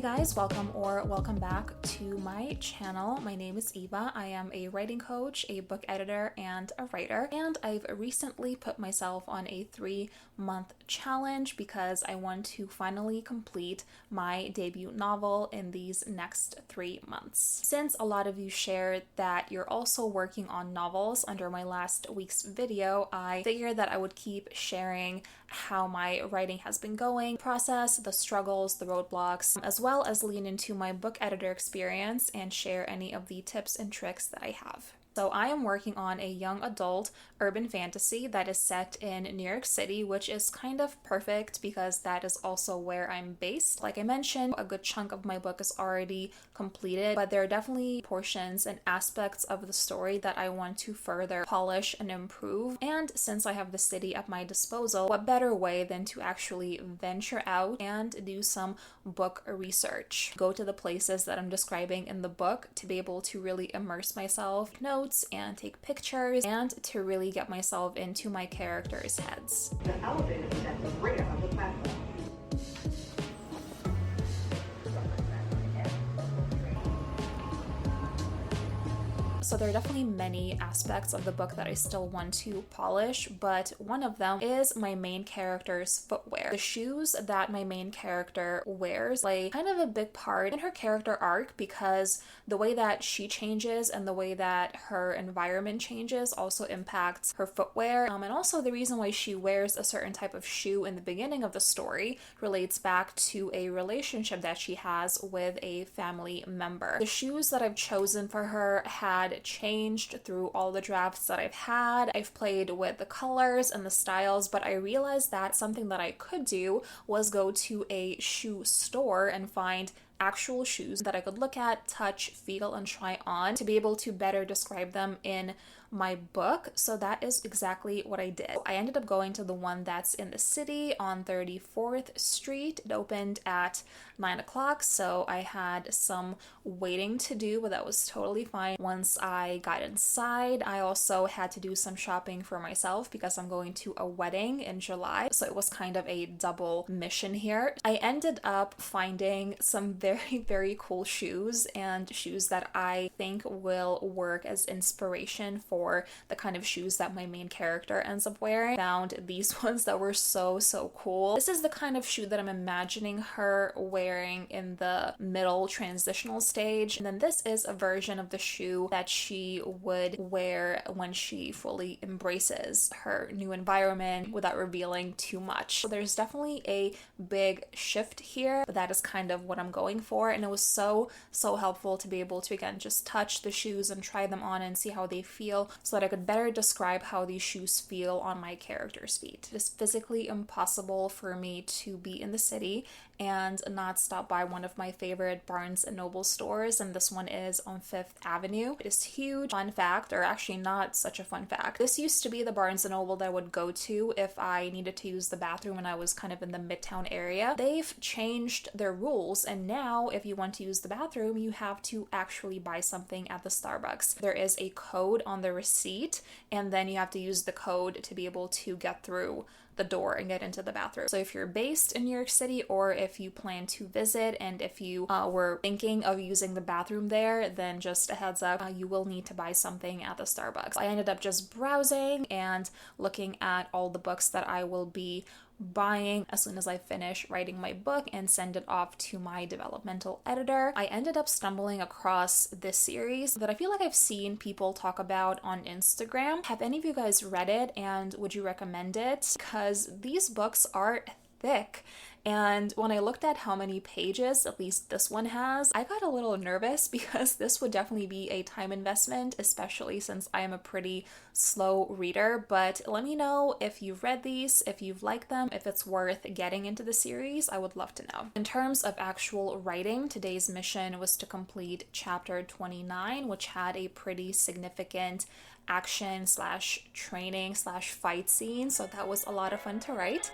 guys, welcome back to my channel. My name is Eva. I am a writing coach, a book editor, and a writer. And I've recently put myself on a 3-month challenge because I want to finally complete my debut novel in these next 3 months. Since a lot of you shared that you're also working on novels under my last week's video, I figured that I would keep sharing how my writing has been going, the process, the struggles, the roadblocks, as well as lean into my book editor experience and share any of the tips and tricks that I have. So I am working on a young adult urban fantasy that is set in New York City, which is kind of perfect because that is also where I'm based. Like I mentioned, a good chunk of my book is already completed, but there are definitely portions and aspects of the story that I want to further polish and improve. And since I have the city at my disposal, what better way than to actually venture out and do some book research? Go to the places that I'm describing in the book to be able to really immerse myself, and take pictures, and to really get myself into my characters' heads. The elevator is at the rear of the platform. So there are definitely many aspects of the book that I still want to polish, but one of them is my main character's footwear. The shoes that my main character wears play kind of a big part in her character arc because the way that she changes and the way that her environment changes also impacts her footwear. And also the reason why she wears a certain type of shoe in the beginning of the story relates back to a relationship that she has with a family member. The shoes that I've chosen for her had changed through all the drafts that I've had. I've played with the colors and the styles, but I realized that something that I could do was go to a shoe store and find actual shoes that I could look at, touch, feel, and try on to be able to better describe them in my book. So that is exactly what I did. I ended up going to the one that's in the city on 34th Street. It opened at 9 o'clock, so I had some waiting to do, but that was totally fine. Once I got inside, I also had to do some shopping for myself because I'm going to a wedding in July, so it was kind of a double mission here. I ended up finding some very cool shoes and shoes that I think will work as inspiration for the kind of shoes that my main character ends up wearing. Found these ones that were so cool. This is the kind of shoe that I'm imagining her wearing in the middle transitional stage, and then this is a version of the shoe that she would wear when she fully embraces her new environment without revealing too much. So there's definitely a big shift here, but that is kind of what I'm going for, and it was so helpful to be able to again just touch the shoes and try them on and see how they feel so that I could better describe how these shoes feel on my character's feet. It is physically impossible for me to be in the city and not stop by one of my favorite Barnes & Noble stores, and this one is on 5th Avenue. It is huge. Fun fact, or actually not such a fun fact, this used to be the Barnes & Noble that I would go to if I needed to use the bathroom when I was kind of in the Midtown area. They've changed their rules, and now if you want to use the bathroom, you have to actually buy something at the Starbucks. There is a code on the receipt, and then you have to use the code to be able to get through the door and get into the bathroom. So if you're based in New York City, or if you plan to visit and if you were thinking of using the bathroom there, then just a heads up, you will need to buy something at the Starbucks. I ended up just browsing and looking at all the books that I will be buying as soon as I finish writing my book and send it off to my developmental editor. I ended up stumbling across this series that I feel like I've seen people talk about on Instagram. Have any of you guys read it, and would you recommend it? Because these books are thick. And when I looked at how many pages, at least this one has, I got a little nervous because this would definitely be a time investment, especially since I am a pretty slow reader. But let me know if you've read these, if you've liked them, if it's worth getting into the series. I would love to know. In terms of actual writing, today's mission was to complete chapter 29, which had a pretty significant action / training / fight scene. So that was a lot of fun to write.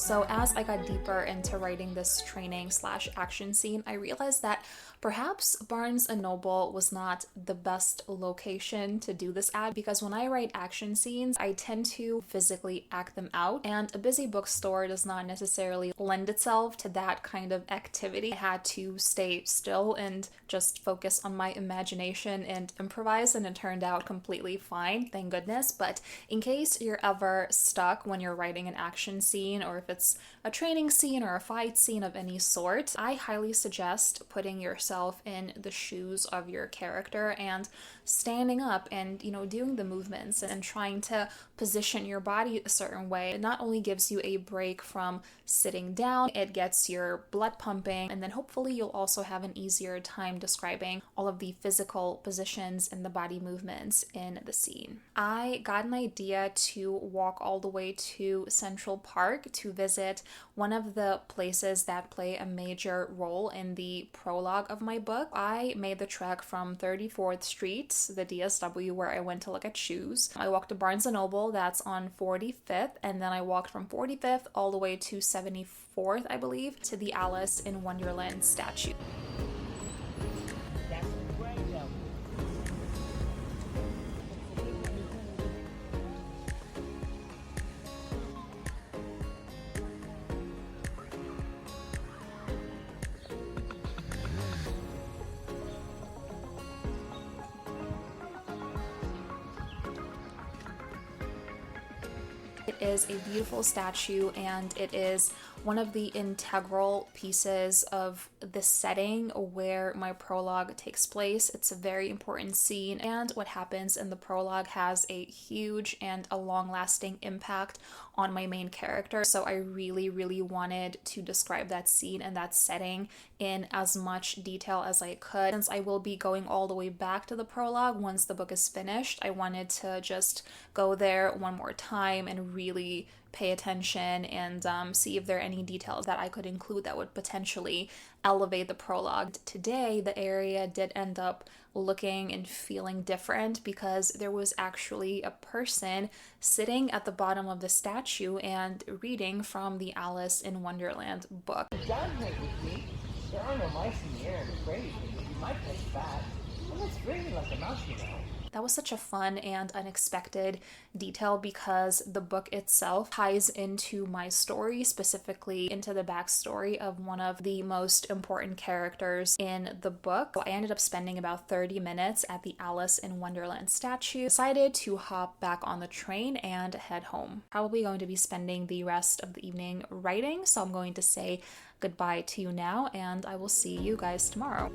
So as I got deeper into writing this training slash action scene, I realized that perhaps Barnes& Noble was not the best location to do this at, because when I write action scenes, I tend to physically act them out, and a busy bookstore does not necessarily lend itself to that kind of activity. I had to stay still and just focus on my imagination and improvise, and it turned out completely fine, thank goodness. But in case you're ever stuck when you're writing an action scene, or if it's a training scene or a fight scene of any sort, I highly suggest putting yourself in the shoes of your character and standing up and, doing the movements and trying to position your body a certain way. It not only gives you a break from sitting down, it gets your blood pumping, and then hopefully you'll also have an easier time describing all of the physical positions and the body movements in the scene. I got an idea to walk all the way to Central Park to visit one of the places that play a major role in the prologue of my book. I made the trek from 34th Street, the DSW, where I went to look at shoes. I walked to Barnes & Noble, that's on 45th, and then I walked from 45th all the way to 74th, I believe, to the Alice in Wonderland statue. It is a beautiful statue, and it is one of the integral pieces of the setting where my prologue takes place. It's a very important scene, and what happens in the prologue has a huge and a long-lasting impact on my main character. So I really, really wanted to describe that scene and that setting in as much detail as I could. Since I will be going all the way back to the prologue once the book is finished, I wanted to just go there one more time and really pay attention and see if there are any details that I could include that would potentially elevate the prologue. Today, the area did end up looking and feeling different because there was actually a person sitting at the bottom of the statue and reading from the Alice in Wonderland book. John here with me. There are no mice in the air to afraid of me. You might catch fat. Well, it's really like a mouse, That was such a fun and unexpected detail because the book itself ties into my story, specifically into the backstory of one of the most important characters in the book. I ended up spending about 30 minutes at the Alice in Wonderland statue. Decided to hop back on the train and head home. Probably going to be spending the rest of the evening writing, so I'm going to say goodbye to you now, and I will see you guys tomorrow.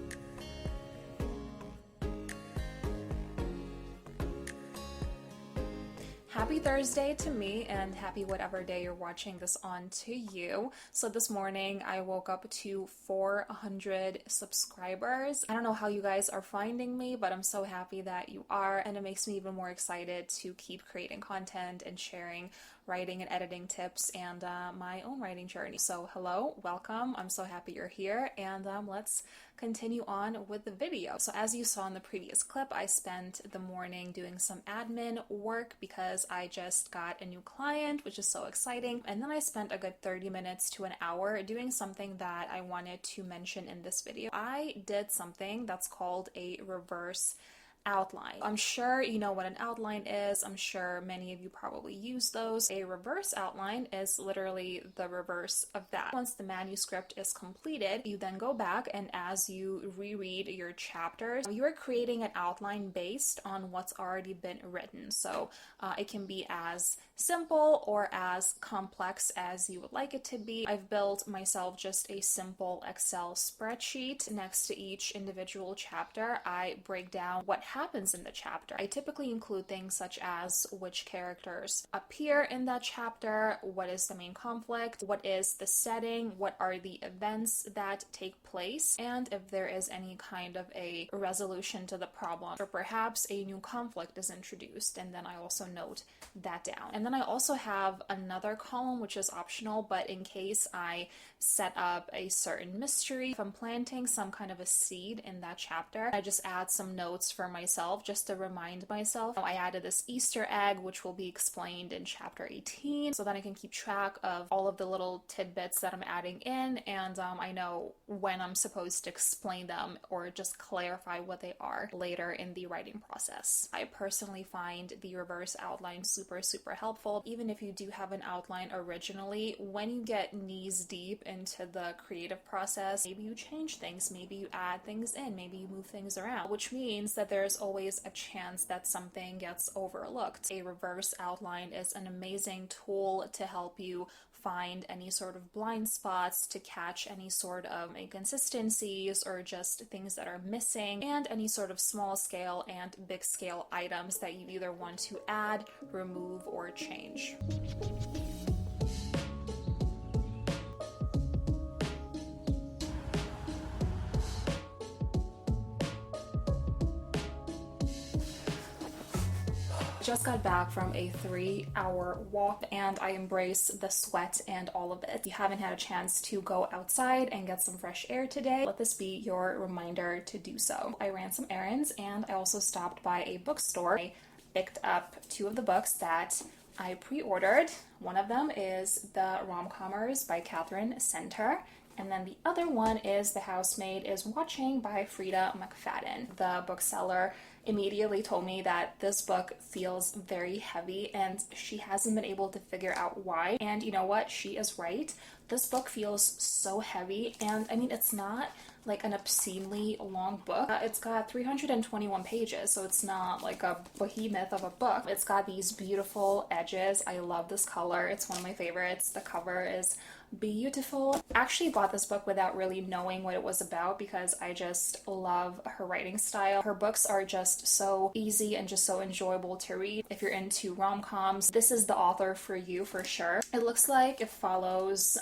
Happy Thursday to me, and happy whatever day you're watching this on to you. So this morning I woke up to 400 subscribers. I don't know how you guys are finding me, but I'm so happy that you are, and it makes me even more excited to keep creating content and sharing writing and editing tips and my own writing journey. So hello, welcome. I'm so happy you're here, and let's continue on with the video. So as you saw in the previous clip, I spent the morning doing some admin work because I just got a new client, which is so exciting. And then I spent a good 30 minutes to an hour doing something that I wanted to mention in this video. I did something that's called a reverse outline. I'm sure you know what an outline is. I'm sure many of you probably use those. A reverse outline is literally the reverse of that. Once the manuscript is completed, you then go back, and as you reread your chapters, you are creating an outline based on what's already been written. So it can be as simple or as complex as you would like it to be. I've built myself just a simple Excel spreadsheet. Next to each individual chapter, I break down what happens in the chapter. I typically include things such as which characters appear in that chapter, what is the main conflict, what is the setting, what are the events that take place, and if there is any kind of a resolution to the problem, or perhaps a new conflict is introduced, and then I also note that down. And then I also have another column which is optional, but in case I set up a certain mystery, if I'm planting some kind of a seed in that chapter, I just add some notes for myself just to remind myself. I added this Easter egg, which will be explained in chapter 18, so that I can keep track of all of the little tidbits that I'm adding in, and I know when I'm supposed to explain them or just clarify what they are later in the writing process. I personally find the reverse outline super helpful. Even if you do have an outline originally, when you get knees deep into the creative process, maybe you change things, maybe you add things in, maybe you move things around, which means that there's always a chance that something gets overlooked. A reverse outline is an amazing tool to help you find any sort of blind spots, to catch any sort of inconsistencies or just things that are missing, and any sort of small scale and big scale items that you either want to add, remove, or change. Just got back from a 3-hour walk and I embrace the sweat and all of it. If you haven't had a chance to go outside and get some fresh air today, let this be your reminder to do so. I ran some errands and I also stopped by a bookstore. I picked up 2 of the books that I pre-ordered. One of them is The Rom-Commers by Catherine Center, and then the other one is The Housemaid is Watching by Frida McFadden. The bookseller immediately told me that this book feels very heavy and she hasn't been able to figure out why. And you know what? She is right. This book feels so heavy, and I mean, it's not like an obscenely long book. It's got 321 pages, so it's not like a behemoth of a book. It's got these beautiful edges. I love this color. It's one of my favorites. The cover is beautiful. I actually bought this book without really knowing what it was about because I just love her writing style. Her books are just so easy and just so enjoyable to read. If you're into rom-coms, this is the author for you for sure. It looks like it follows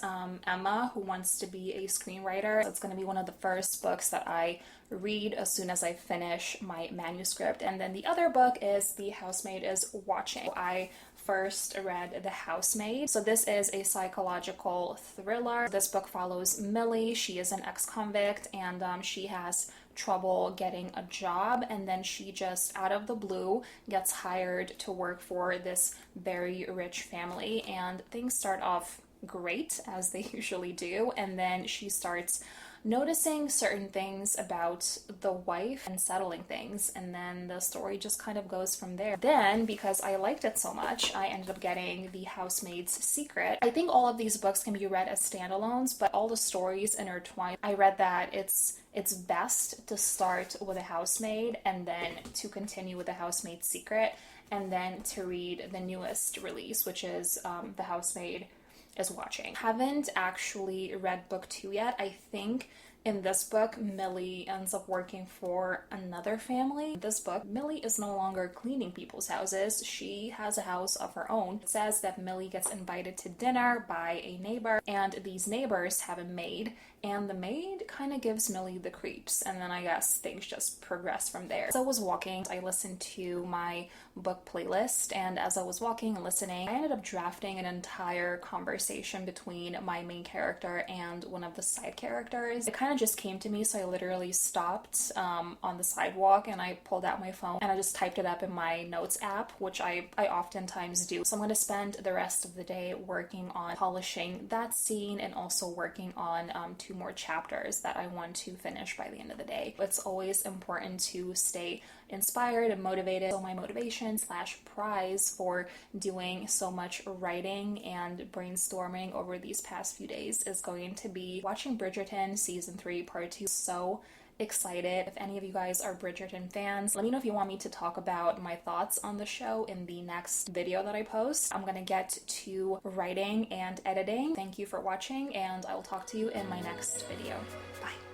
Emma, who wants to be a screenwriter. It's going to be one of the first books that I read as soon as I finish my manuscript. And then the other book is The Housemaid is Watching. I first read The Housemaid. So this is a psychological thriller. This book follows Millie. She is an ex-convict and she has trouble getting a job, and then she just out of the blue gets hired to work for this very rich family, and things start off great as they usually do, and then she starts noticing certain things about the wife and settling things, and then the story just kind of goes from there. Then, because I liked it so much, I ended up getting The Housemaid's Secret. I think all of these books can be read as standalones, but all the stories intertwine. I read that it's best to start with A Housemaid and then to continue with The Housemaid's Secret, and then to read the newest release, which is The Housemaid is Watching. Haven't actually read book 2 yet. I think in this book, Millie ends up working for another family. In this book, Millie is no longer cleaning people's houses. She has a house of her own. It says that Millie gets invited to dinner by a neighbor, and these neighbors have a maid, and the maid kind of gives Millie the creeps, and then I guess things just progress from there. As I was walking, I listened to my book playlist, and as I was walking and listening, I ended up drafting an entire conversation between my main character and one of the side characters. It kind of just came to me, so I literally stopped on the sidewalk and I pulled out my phone and I just typed it up in my notes app, which I oftentimes do. So I'm going to spend the rest of the day working on polishing that scene and also working on 2 more chapters that I want to finish by the end of the day. It's always important to stay inspired and motivated. So my motivation / prize for doing so much writing and brainstorming over these past few days is going to be watching Bridgerton season 3 part 2. So excited. If any of you guys are Bridgerton fans, let me know if you want me to talk about my thoughts on the show in the next video that I post. I'm gonna get to writing and editing. Thank you for watching, and I will talk to you in my next video. Bye.